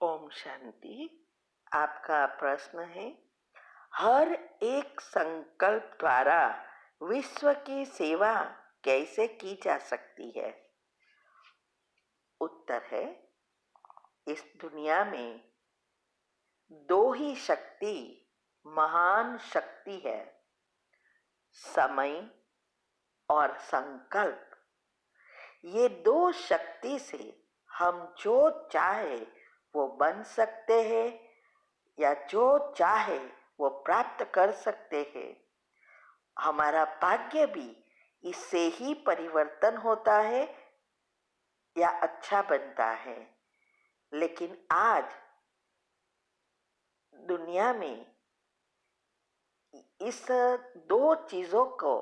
ओम शांति। आपका प्रश्न है, हर एक संकल्प द्वारा विश्व की सेवा कैसे की जा सकती है? उत्तर है, इस दुनिया में दो ही शक्ति महान शक्ति है, समय और संकल्प। ये दो शक्ति से हम जो चाहे वो बन सकते हैं या जो चाहे वो प्राप्त कर सकते हैं। हमारा भाग्य भी इससे ही परिवर्तन होता है या अच्छा बनता है। लेकिन आज दुनिया में इस दो चीजों को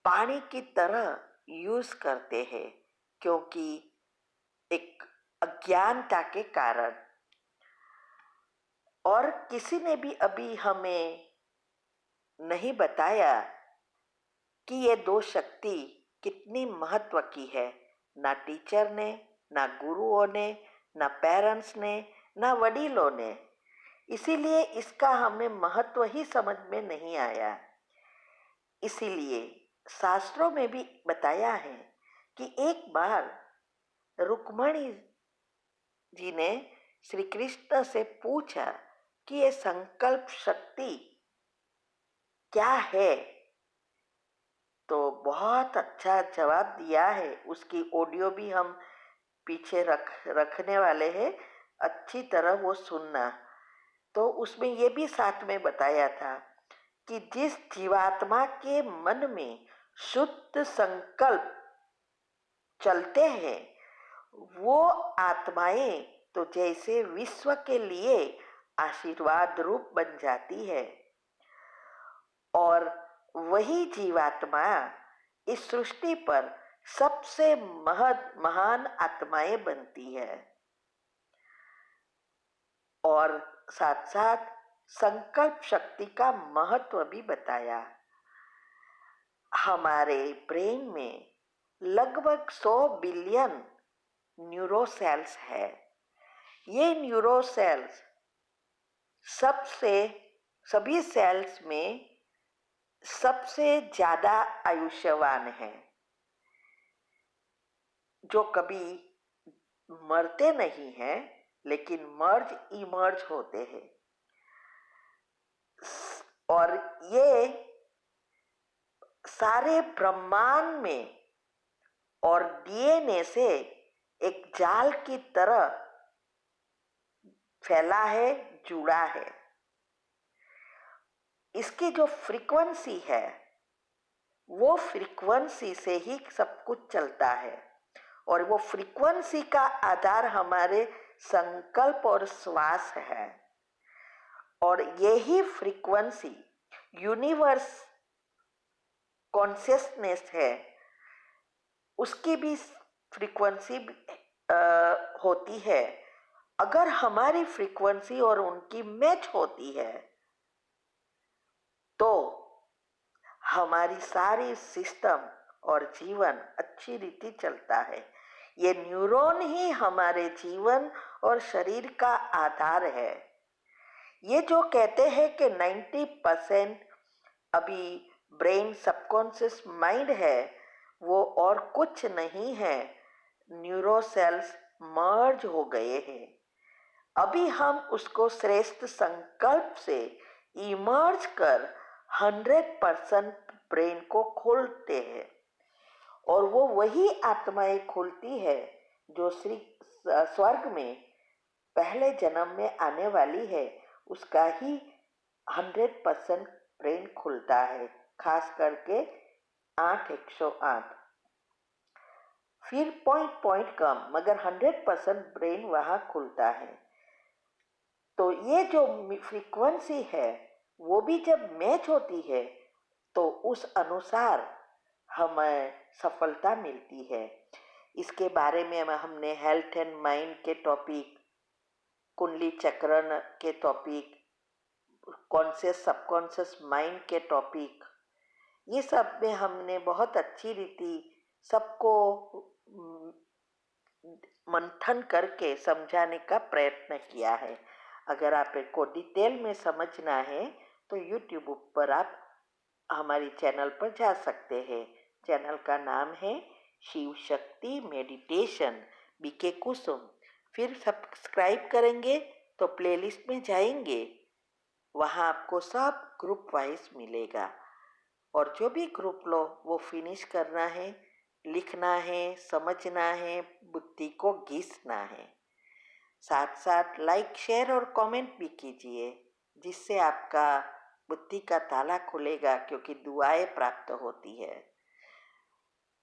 पानी की तरह यूज करते हैं, क्योंकि एक अज्ञानता के कारण। और किसी ने भी अभी हमें नहीं बताया कि ये दो शक्ति कितनी महत्व की है। ना टीचर ने, ना गुरुओं ने, ना पेरेंट्स ने, ना वडीलों ने। इसीलिए इसका हमें महत्व ही समझ में नहीं आया। इसीलिए शास्त्रों में भी बताया है कि एक बार रुक्मणी जी ने श्री कृष्ण से पूछा कि ये संकल्प शक्ति क्या है, तो बहुत अच्छा जवाब दिया है। उसकी ऑडियो भी हम पीछे रखने वाले हैं, अच्छी तरह वो सुनना। तो उसमें ये भी साथ में बताया था कि जिस जीवात्मा के मन में शुद्ध संकल्प चलते हैं, वो आत्माएं तो जैसे विश्व के लिए आशीर्वाद रूप बन जाती है। और वही जीवात्मा इस सृष्टि पर सबसे महान आत्माएं बनती है। और साथ साथ संकल्प शक्ति का महत्व भी बताया। हमारे ब्रेन में लगभग 100 बिलियन न्यूरोसेल्स है। ये न्यूरोसेल्स सभी सेल्स में सबसे ज्यादा आयुष्यवान है, जो कभी मरते नहीं हैं लेकिन इमर्ज होते हैं। और ये सारे ब्रह्मांड में और डीएनए से एक जाल की तरह फैला है, जुड़ा है। इसकी जो फ्रीक्वेंसी है, वो फ्रीक्वेंसी से ही सब कुछ चलता है। और वो फ्रीक्वेंसी का आधार हमारे संकल्प और श्वास है। और यही फ्रीक्वेंसी यूनिवर्स कॉन्शियसनेस है, उसकी भी फ्रीक्वेंसी होती है। अगर हमारी फ्रीक्वेंसी और उनकी मैच होती है तो हमारी सारी सिस्टम और जीवन अच्छी रीति चलता है। ये न्यूरॉन ही हमारे जीवन और शरीर का आधार है। ये जो कहते हैं कि 90% अभी ब्रेन सबकॉन्शियस माइंड है, वो और कुछ नहीं है, न्यूरोसेल्स मर्ज हो गए हैं। अभी हम उसको श्रेष्ठ संकल्प से इमर्ज कर 100% ब्रेन को खोलते हैं। और वो वही आत्माएं खोलती है जो स्वर्ग में पहले जन्म में आने वाली है। उसका ही 100% ब्रेन खुलता है, खास करके 8/108। फिर पॉइंट कम, मगर 100% ब्रेन वहां खुलता है। तो ये जो फ्रीक्वेंसी है, वो भी जब मैच होती है तो उस अनुसार हमें सफलता मिलती है। इसके बारे में हमने हेल्थ एंड माइंड के टॉपिक, कुंडली चक्रण के टॉपिक, कॉन्शियस सबकॉन्शियस माइंड के टॉपिक, ये सब में हमने बहुत अच्छी रीति सबको मंथन करके समझाने का प्रयत्न किया है। अगर आपको डिटेल में समझना है तो यूट्यूब पर आप हमारी चैनल पर जा सकते हैं। चैनल का नाम है शिव शक्ति मेडिटेशन बीके कुसुम। फिर सब्सक्राइब करेंगे तो प्लेलिस्ट में जाएंगे, वहाँ आपको सब ग्रुप वाइज मिलेगा। और जो भी ग्रुप लो वो फिनिश करना है, लिखना है, समझना है, बुद्धि को घिसना है। साथ साथ लाइक शेयर और कमेंट भी कीजिए, जिससे आपका बुद्धि का ताला खुलेगा, क्योंकि दुआएं प्राप्त होती है।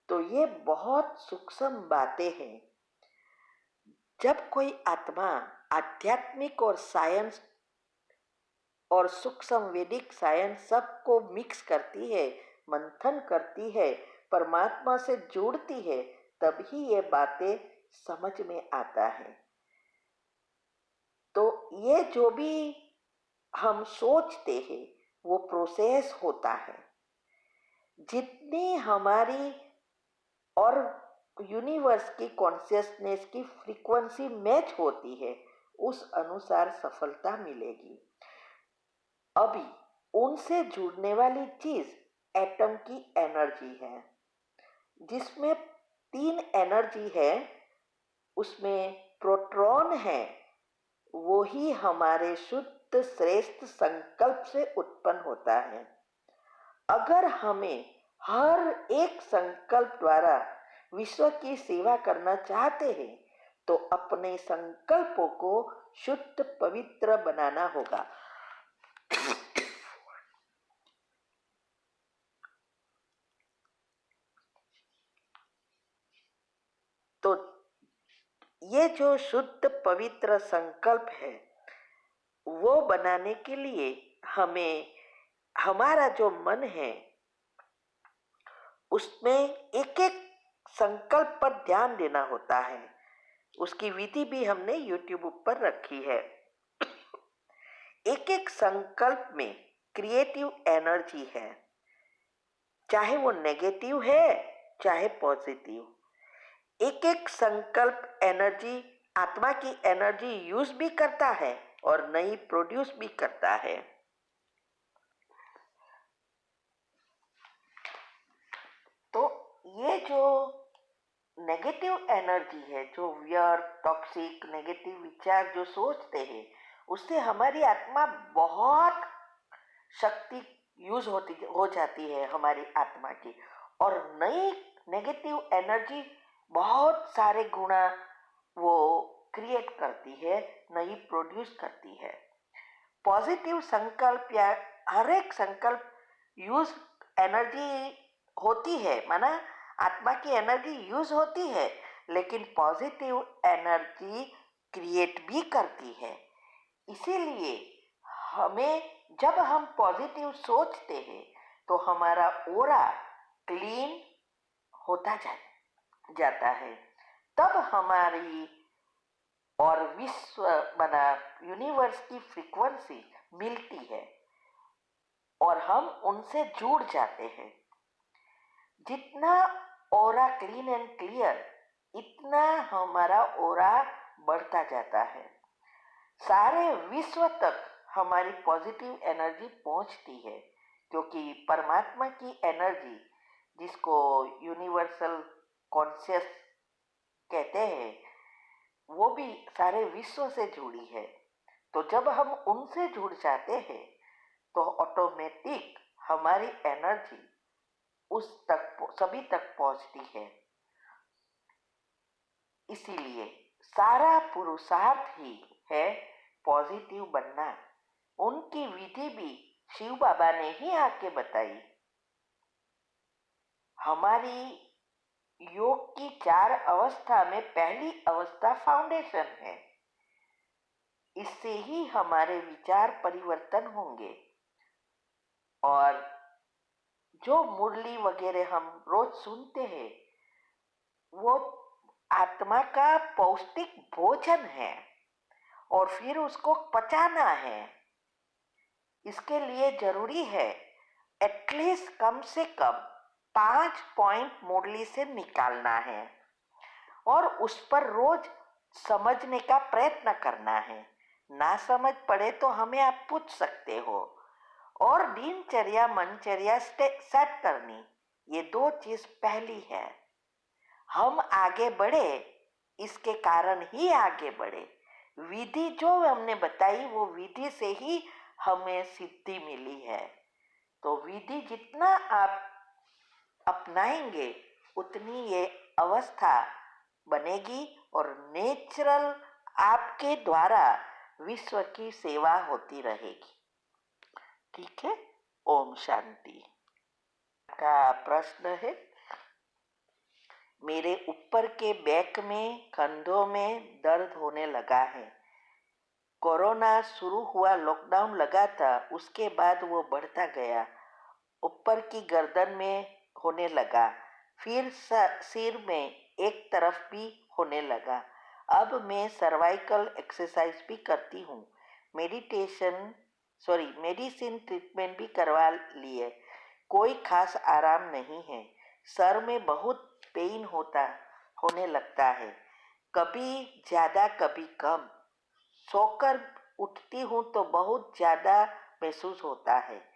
तो ये बहुत सूक्ष्म बातें हैं। जब कोई आत्मा आध्यात्मिक और साइंस और सूक्ष्म वैदिक साइंस सबको मिक्स करती है, मंथन करती है, परमात्मा से जोड़ती है, तभी ये बातें समझ में आता है। तो ये जो भी हम सोचते हैं वो प्रोसेस होता है। जितनी हमारी और यूनिवर्स की कॉन्शियसनेस की फ्रीक्वेंसी मैच होती है, उस अनुसार सफलता मिलेगी। अभी उनसे जुड़ने वाली चीज एटम की एनर्जी है, जिसमें 3 एनर्जी है। उसमें प्रोटॉन है, वो ही हमारे शुद्ध श्रेष्ठ संकल्प से उत्पन्न होता है। अगर हमें हर एक संकल्प द्वारा विश्व की सेवा करना चाहते हैं तो अपने संकल्पों को शुद्ध पवित्र बनाना होगा। तो ये जो शुद्ध पवित्र संकल्प है वो बनाने के लिए हमें हमारा जो मन है उसमें एक एक संकल्प पर ध्यान देना होता है। उसकी विधि भी हमने यूट्यूब पर रखी है। एक एक संकल्प में क्रिएटिव एनर्जी है, चाहे वो नेगेटिव है चाहे पॉजिटिव। एक एक संकल्प एनर्जी आत्मा की एनर्जी यूज भी करता है और नई प्रोड्यूस भी करता है। तो ये जो नेगेटिव एनर्जी है, जो व्यर्थ टॉक्सिक नेगेटिव विचार जो सोचते हैं, उससे हमारी आत्मा बहुत शक्ति यूज हो जाती है हमारी आत्मा की, और नई नेगेटिव एनर्जी बहुत सारे गुणा वो क्रिएट करती है, नई प्रोड्यूस करती है। पॉजिटिव संकल्प या हर एक संकल्प यूज एनर्जी होती है, माना आत्मा की एनर्जी यूज होती है, लेकिन पॉजिटिव एनर्जी क्रिएट भी करती है। इसीलिए हमें जब हम पॉजिटिव सोचते हैं तो हमारा ओरा क्लीन होता जाता है। तब हमारी और विश्व बना यूनिवर्स की फ्रीक्वेंसी मिलती है और हम उनसे जुड़ जाते हैं। जितना ओरा क्लीन एंड क्लियर, इतना हमारा ओरा बढ़ता जाता है। सारे विश्व तक हमारी पॉजिटिव एनर्जी पहुंचती है, क्योंकि परमात्मा की एनर्जी, जिसको यूनिवर्सल कॉन्शियस कहते हैं, वो भी सारे विश्व से जुड़ी है। तो जब हम उनसे जुड़ जाते हैं तो ऑटोमेटिक हमारी एनर्जी उस तक सभी तक पहुंचती है। इसीलिए सारा पुरुषार्थ ही है पॉजिटिव बनना। उनकी विधि भी शिव बाबा ने ही आके बताई। हमारी योग की 4 अवस्था में पहली अवस्था फाउंडेशन है। इससे ही हमारे विचार परिवर्तन होंगे, और जो मुरली वगैरह हम रोज सुनते हैं वो आत्मा का पौष्टिक भोजन है, और फिर उसको पचाना है। इसके लिए जरूरी है एटलीस्ट कम से कम 5 पॉइंट मुरली से निकालना है। और उस पर रोज समझने का प्रयत्न करना है। ना समझ पड़े तो हमें आप पूछ सकते हो। और दिनचर्या मनचर्या सेट करनी, ये दो चीज पहली है। हम आगे बढ़े, इसके कारण ही आगे बढ़े। विधि जो हमने बताई वो विधि से ही हमें सिद्धि मिली है। तो विधि जितना आप अपनाएंगे उतनी ये अवस्था बनेगी और नेचुरल आपके द्वारा विश्व की सेवा होती रहेगी। ठीक है। ओम शांति। का प्रश्न है, मेरे ऊपर के बैक में कंधों में दर्द होने लगा है। कोरोना शुरू हुआ, लॉकडाउन लगा था, उसके बाद वो बढ़ता गया। ऊपर की गर्दन में होने लगा, फिर सिर में एक तरफ भी होने लगा। अब मैं सर्वाइकल एक्सरसाइज भी करती हूँ। मेडिसिन ट्रीटमेंट भी करवा लिए, कोई खास आराम नहीं है। सर में बहुत पेन होने लगता है, कभी ज़्यादा कभी कम। सोकर उठती हूँ तो बहुत ज़्यादा महसूस होता है।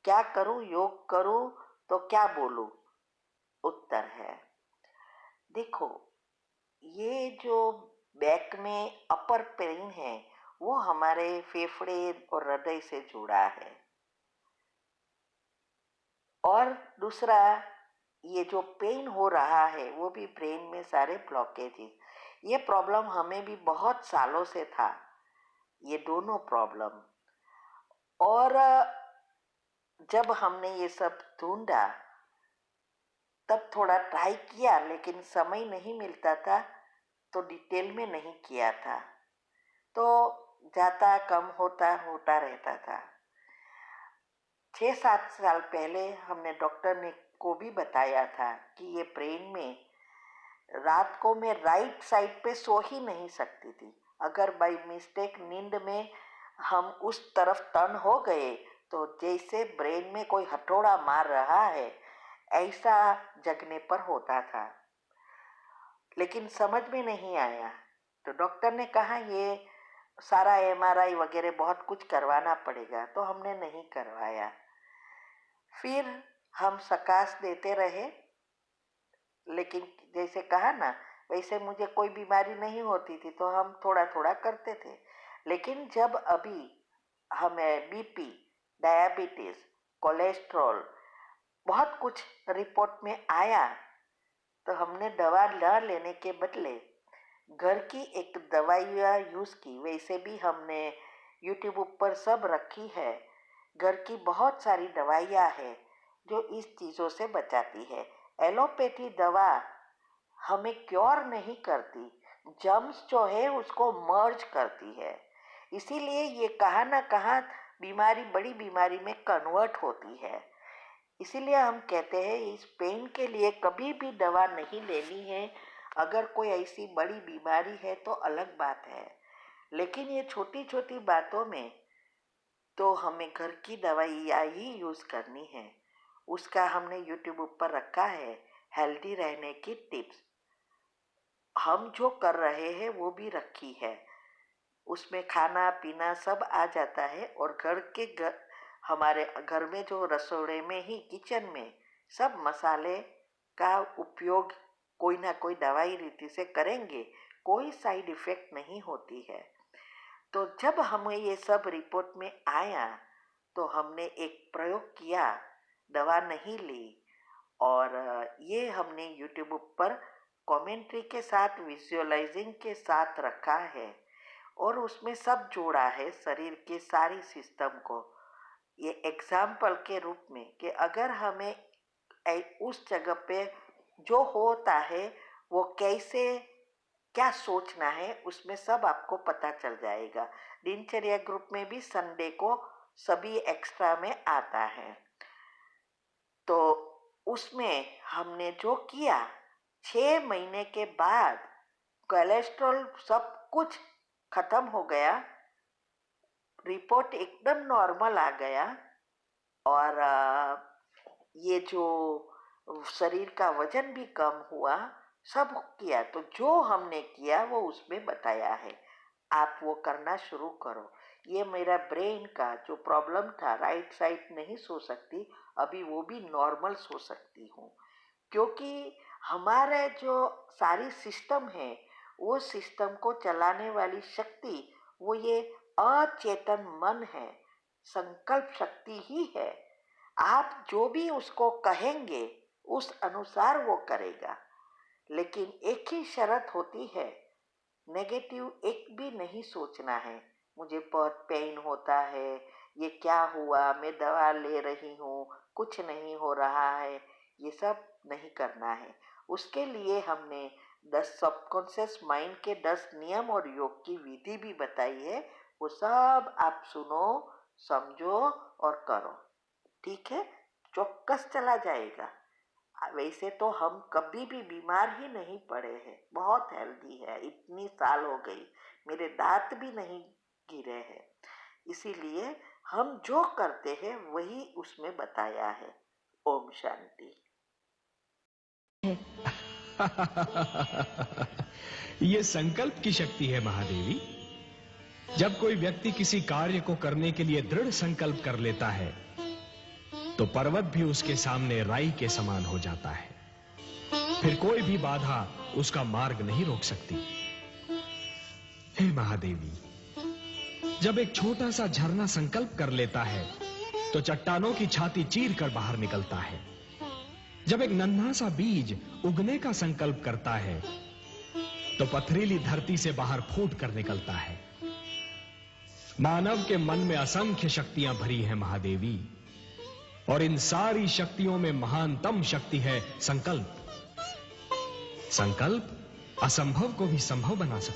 क्या करूँ, योग करूँ तो क्या बोलूँ? उत्तर है, देखो, ये जो बैक में अपर पेन है वो हमारे फेफड़े और हृदय से जुड़ा है। और दूसरा, ये जो पेन हो रहा है वो भी ब्रेन में सारे ब्लॉकेजेस। ये प्रॉब्लम हमें भी बहुत सालों से था, ये दोनों प्रॉब्लम। और जब हमने ये सब ढूंढा तब थोड़ा ट्राई किया, लेकिन समय नहीं मिलता था तो डिटेल में नहीं किया था, तो जाता कम होता रहता था। 6-7 साल पहले हमने डॉक्टर ने को भी बताया था कि ये ब्रेन में, रात को मैं राइट साइड पे सो ही नहीं सकती थी। अगर बाय मिस्टेक नींद में हम उस तरफ टर्न हो गए तो जैसे ब्रेन में कोई हथौड़ा मार रहा है ऐसा जगने पर होता था। लेकिन समझ में नहीं आया तो डॉक्टर ने कहा ये सारा एमआरआई वगैरह बहुत कुछ करवाना पड़ेगा, तो हमने नहीं करवाया। फिर हम सकाश देते रहे, लेकिन जैसे कहा ना वैसे मुझे कोई बीमारी नहीं होती थी तो हम थोड़ा थोड़ा करते थे। लेकिन जब अभी हमें बीपी, डायबिटीज, कोलेस्ट्रॉल बहुत कुछ रिपोर्ट में आया तो हमने दवा न लेने के बदले घर की एक दवाइयाँ यूज़ की। वैसे भी हमने यूट्यूब ऊपर सब रखी है, घर की बहुत सारी दवाइयाँ हैं जो इस चीज़ों से बचाती है। एलोपैथी दवा हमें क्योर नहीं करती, जर्म्स जो है उसको मर्ज करती है। इसीलिए ये कहाँ ना कहाँ बीमारी बड़ी बीमारी में कन्वर्ट होती है। इसीलिए हम कहते हैं इस पेन के लिए कभी भी दवा नहीं लेनी है। अगर कोई ऐसी बड़ी बीमारी है तो अलग बात है, लेकिन ये छोटी छोटी बातों में तो हमें घर की दवाइयाँ ही यूज़ करनी है। उसका हमने यूट्यूब ऊपर रखा है हेल्दी रहने की टिप्स, हम जो कर रहे हैं वो भी रखी है। उसमें खाना पीना सब आ जाता है और हमारे घर में जो रसोड़े में ही किचन में सब मसाले का उपयोग कोई ना कोई दवाई रीति से करेंगे, कोई साइड इफ़ेक्ट नहीं होती है। तो जब हमें ये सब रिपोर्ट में आया तो हमने एक प्रयोग किया, दवा नहीं ली, और ये हमने यूट्यूब पर कमेंट्री के साथ विजुअलाइजिंग के साथ रखा है और उसमें सब जोड़ा है शरीर के सारी सिस्टम को। ये एग्जाम्पल के रूप में कि अगर हमें उस जगह पे जो होता है वो कैसे क्या सोचना है उसमें सब आपको पता चल जाएगा। दिनचर्या ग्रुप में भी संडे को सभी एक्स्ट्रा में आता है। तो उसमें हमने जो किया, 6 महीने के बाद कोलेस्ट्रॉल सब कुछ खत्म हो गया, रिपोर्ट एकदम नॉर्मल आ गया। और ये जो शरीर का वजन भी कम हुआ, सब किया, तो जो हमने किया वो उसमें बताया है। आप वो करना शुरू करो। ये मेरा ब्रेन का जो प्रॉब्लम था, राइट साइड नहीं सो सकती, अभी वो भी नॉर्मल सो सकती हूँ, क्योंकि हमारे जो सारी सिस्टम है, वो सिस्टम को चलाने वाली शक्ति वो ये अचेतन मन है, संकल्प शक्ति ही है। आप जो भी उसको कहेंगे उस अनुसार वो करेगा, लेकिन एक ही शर्त होती है, नेगेटिव एक भी नहीं सोचना है। मुझे बहुत पेन होता है, ये क्या हुआ, मैं दवा ले रही हूँ, कुछ नहीं हो रहा है, ये सब नहीं करना है। उसके लिए हमने 10 सबकॉन्शियस माइंड के 10 नियम और योग की विधि भी बताई है। वो सब आप सुनो, समझो और करो, ठीक है? चौक्कस चला जाएगा। वैसे तो हम कभी भी बीमार ही नहीं पड़े हैं, बहुत हेल्दी है, इतनी साल हो गई, मेरे दांत भी नहीं गिरे हैं। इसीलिए हम जो करते हैं वही उसमें बताया है। ओम शांति। ये संकल्प की शक्ति है महादेवी। जब कोई व्यक्ति किसी कार्य को करने के लिए दृढ़ संकल्प कर लेता है, तो पर्वत भी उसके सामने राई के समान हो जाता है। फिर कोई भी बाधा उसका मार्ग नहीं रोक सकती। हे महादेवी, जब एक छोटा सा झरना संकल्प कर लेता है, तो चट्टानों की छाती चीर कर बाहर निकलता है। जब एक नन्हा सा बीज उगने का संकल्प करता है, तो पथरीली धरती से बाहर फूट कर निकलता है। मानव के मन में असंख्य शक्तियां भरी हैं महादेवी, और इन सारी शक्तियों में महानतम शक्ति है संकल्प। संकल्प असंभव को भी संभव बना सकता है।